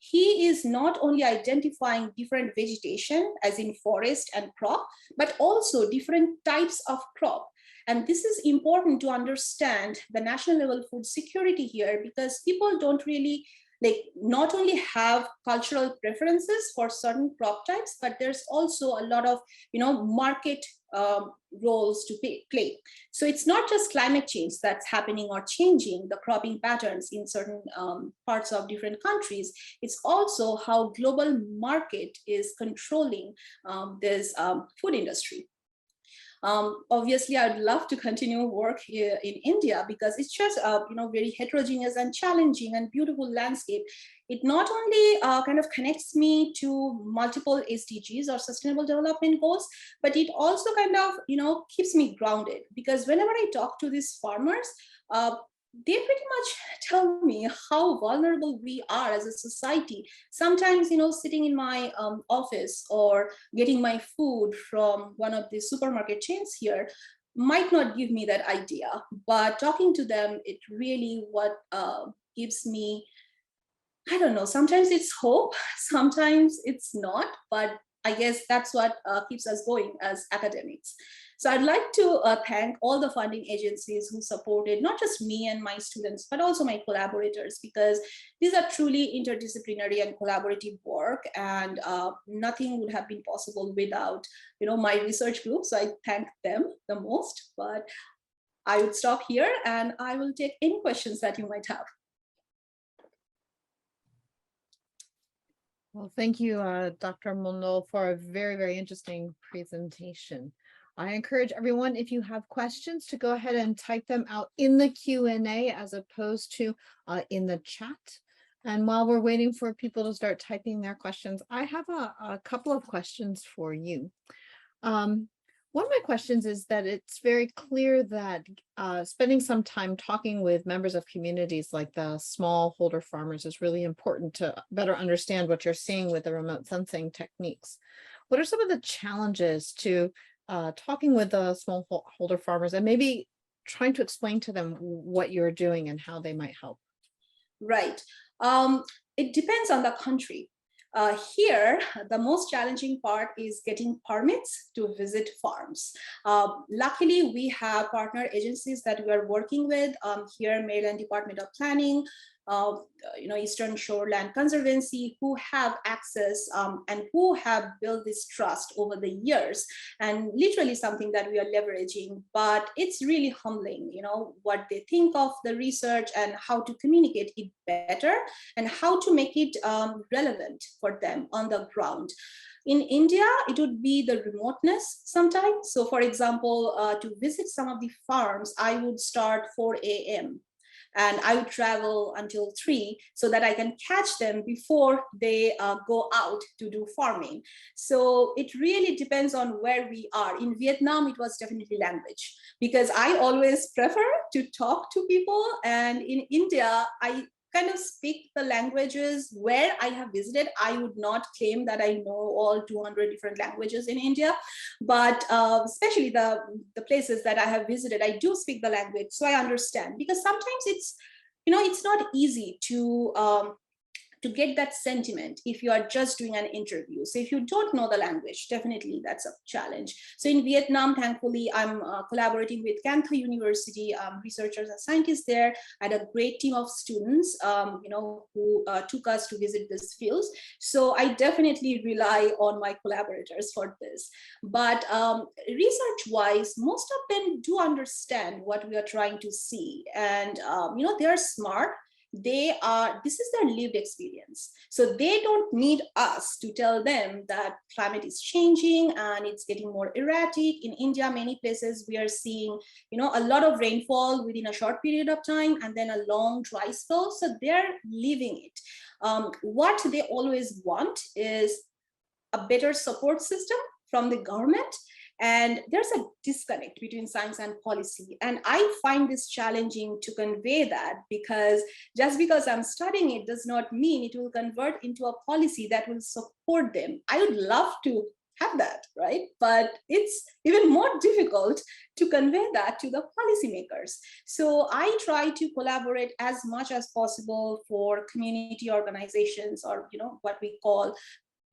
he is not only identifying different vegetation, as in forest and crop, but also different types of crop. And this is important to understand the national level food security here, because people don't really not only have cultural preferences for certain crop types, but there's also a lot of market roles to play. So it's not just climate change that's happening or changing the cropping patterns in certain parts of different countries. It's also how global market is controlling this food industry. Obviously, I'd love to continue work here in India because it's just very heterogeneous and challenging and beautiful landscape. It not only kind of connects me to multiple SDGs or sustainable development goals, but it also kind of keeps me grounded, because whenever I talk to these farmers, they pretty much tell me how vulnerable we are as a society. Sometimes, sitting in my office or getting my food from one of the supermarket chains here might not give me that idea, but talking to them, it really what gives me, I don't know, sometimes it's hope, sometimes it's not, but I guess that's what keeps us going as academics. So I'd like to thank all the funding agencies who supported not just me and my students, but also my collaborators, because these are truly interdisciplinary and collaborative work, and nothing would have been possible without my research group. So I thank them the most, but I would stop here and I will take any questions that you might have. Well, thank you, Dr. Mondal, for a very, very interesting presentation. I encourage everyone, if you have questions, to go ahead and type them out in the Q&A as opposed to in the chat. And while we're waiting for people to start typing their questions, I have a couple of questions for you. One of my questions is that it's very clear that spending some time talking with members of communities like the smallholder farmers is really important to better understand what you're seeing with the remote sensing techniques. What are some of the challenges to talking with the smallholder farmers and maybe trying to explain to them what you're doing and how they might help? Right. It depends on the country. Here, the most challenging part is getting permits to visit farms. Luckily, we have partner agencies that we are working with here, Maryland Department of Planning, Eastern Shoreland Conservancy, who have access and who have built this trust over the years, and literally something that we are leveraging. But it's really humbling, what they think of the research and how to communicate it better and how to make it relevant for them on the ground. In India, it would be the remoteness sometimes. So for example, to visit some of the farms, I would start 4 a.m. and I would travel until 3 so that I can catch them before they go out to do farming. So it really depends on where we are. In Vietnam, it was definitely language, because I always prefer to talk to people. And in India, I kind of speak the languages where I have visited. I would not claim that I know all 200 different languages in India, but especially the places that I have visited, I do speak the language, so I understand. Because sometimes it's, it's not easy to to get that sentiment if you are just doing an interview. So if you don't know the language, definitely that's a challenge. So in Vietnam, thankfully, I'm collaborating with Can Tho University, researchers and scientists there. I had a great team of students, who took us to visit these fields. So I definitely rely on my collaborators for this. But research-wise, most of them do understand what we are trying to see, and they are smart. This is their lived experience. So they don't need us to tell them that climate is changing and it's getting more erratic. In India, many places we are seeing, a lot of rainfall within a short period of time and then a long dry spell. So they're living it. What they always want is a better support system from the government. And there's a disconnect between science and policy. And I find this challenging to convey that, because just because I'm studying it does not mean it will convert into a policy that will support them. I would love to have that, right? But it's even more difficult to convey that to the policymakers. So I try to collaborate as much as possible for community organizations, or what we call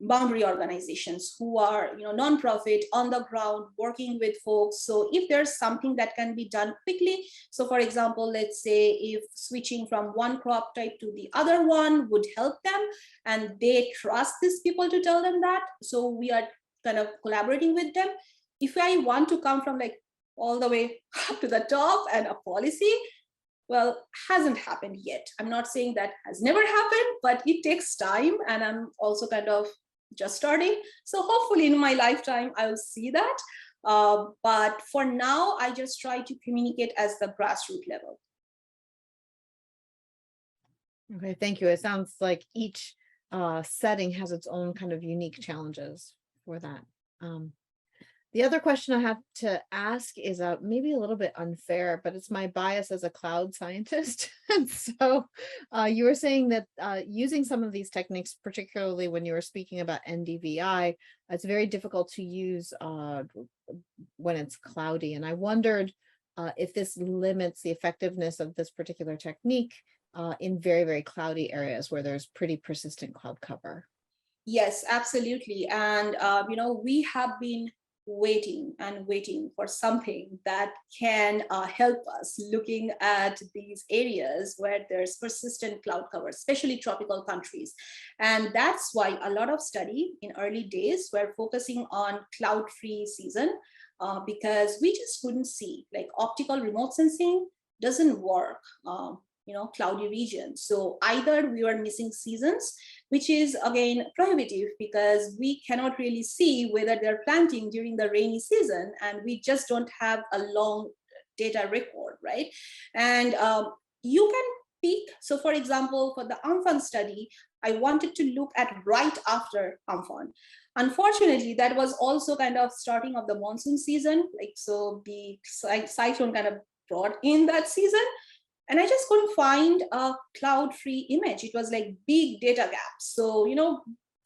boundary organizations, who are nonprofit, on the ground, working with folks. So if there's something that can be done quickly, so for example, let's say if switching from one crop type to the other one would help them, and they trust these people to tell them that, so we are kind of collaborating with them. If I want to come from like all the way up to the top and a policy, well, hasn't happened yet. I'm not saying that has never happened, but it takes time, and I'm also kind of just starting. So hopefully in my lifetime, I will see that. But for now, I just try to communicate as the grassroots level. Okay, thank you. It sounds like each setting has its own kind of unique challenges for that. The other question I have to ask is maybe a little bit unfair, but it's my bias as a cloud scientist. And so you were saying that using some of these techniques, particularly when you were speaking about NDVI, it's very difficult to use when it's cloudy. And I wondered if this limits the effectiveness of this particular technique in very, very cloudy areas where there's pretty persistent cloud cover. Yes, absolutely. And, we have been waiting for something that can help us looking at these areas where there's persistent cloud cover, especially tropical countries. And that's why a lot of study in early days were focusing on cloud-free season, because we just couldn't see, like optical remote sensing doesn't work, cloudy regions. So either we were missing seasons, which is again prohibitive, because we cannot really see whether they're planting during the rainy season, and we just don't have a long data record, right? And you can peak. So for example, for the Amphan study, I wanted to look at right after Amphan. Unfortunately, that was also kind of starting of the monsoon season. So the cyclone kind of brought in that season. And I just couldn't find a cloud-free image. It was like big data gaps. So,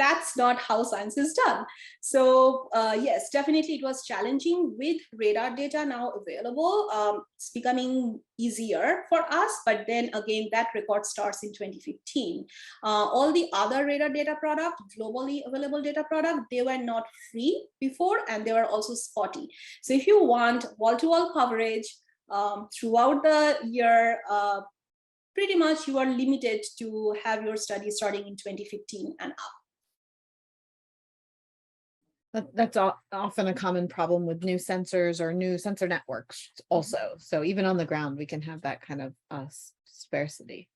that's not how science is done. So yes, definitely it was challenging with radar data now available. It's becoming easier for us, but then again, that record starts in 2015. All the other radar data product, globally available data product, they were not free before, and they were also spotty. So if you want wall-to-wall coverage, throughout the year, pretty much you are limited to have your study starting in 2015 and up. That's often a common problem with new sensors or new sensor networks also. So even on the ground, we can have that kind of sparsity.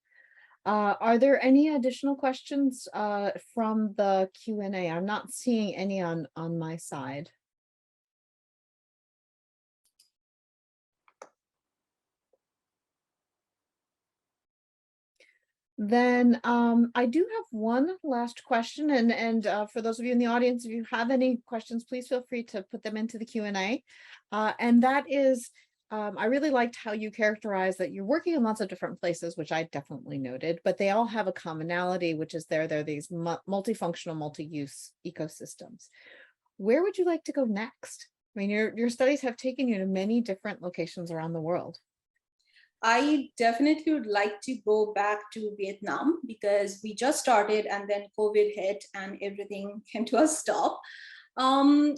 Are there any additional questions from the Q&A? I'm not seeing any on my side. Then I do have one last question, and for those of you in the audience, if you have any questions, please feel free to put them into the Q&A. And that is, I really liked how you characterized that you're working in lots of different places, which I definitely noted, but they all have a commonality, which is they're these multifunctional, multi-use ecosystems. Where would you like to go next? I mean, your studies have taken you to many different locations around the world. I definitely would like to go back to Vietnam because we just started and then COVID hit and everything came to a stop. Um,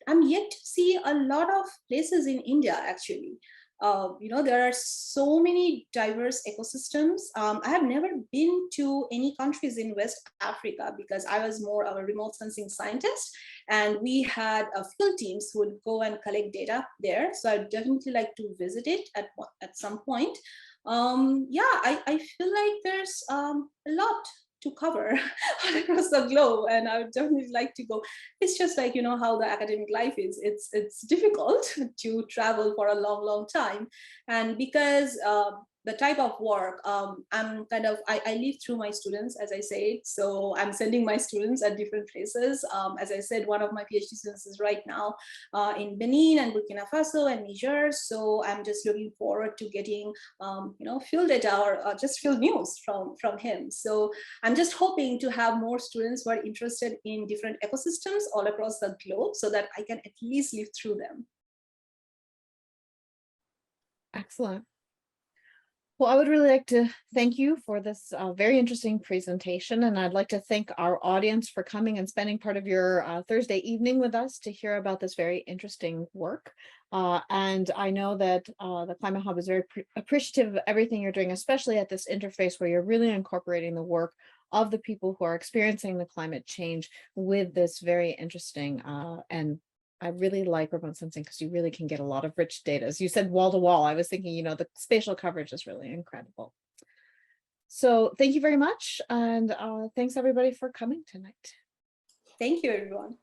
I'm yet to see a lot of places in India actually. There are so many diverse ecosystems. I have never been to any countries in West Africa because I was more of a remote sensing scientist, and we had field teams who would go and collect data there. So I'd definitely like to visit it at some point. Yeah, I feel like there's a lot to cover all across the globe, and I would definitely like to go. It's just like, how the academic life is. It's difficult to travel for a long time, and because the type of work, I live through my students, as I said. So I'm sending my students at different places. As I said, one of my PhD students is right now in Benin and Burkina Faso and Niger. So I'm just looking forward to getting field data or just field news from him. So I'm just hoping to have more students who are interested in different ecosystems all across the globe so that I can at least live through them. Excellent. Well, I would really like to thank you for this very interesting presentation, and I'd like to thank our audience for coming and spending part of your Thursday evening with us to hear about this very interesting work. And I know that the Climate Hub is very appreciative of everything you're doing, especially at this interface where you're really incorporating the work of the people who are experiencing the climate change with this very interesting and I really like remote sensing because you really can get a lot of rich data. As you said, wall to wall, I was thinking, the spatial coverage is really incredible. So thank you very much. And thanks everybody for coming tonight. Thank you, everyone.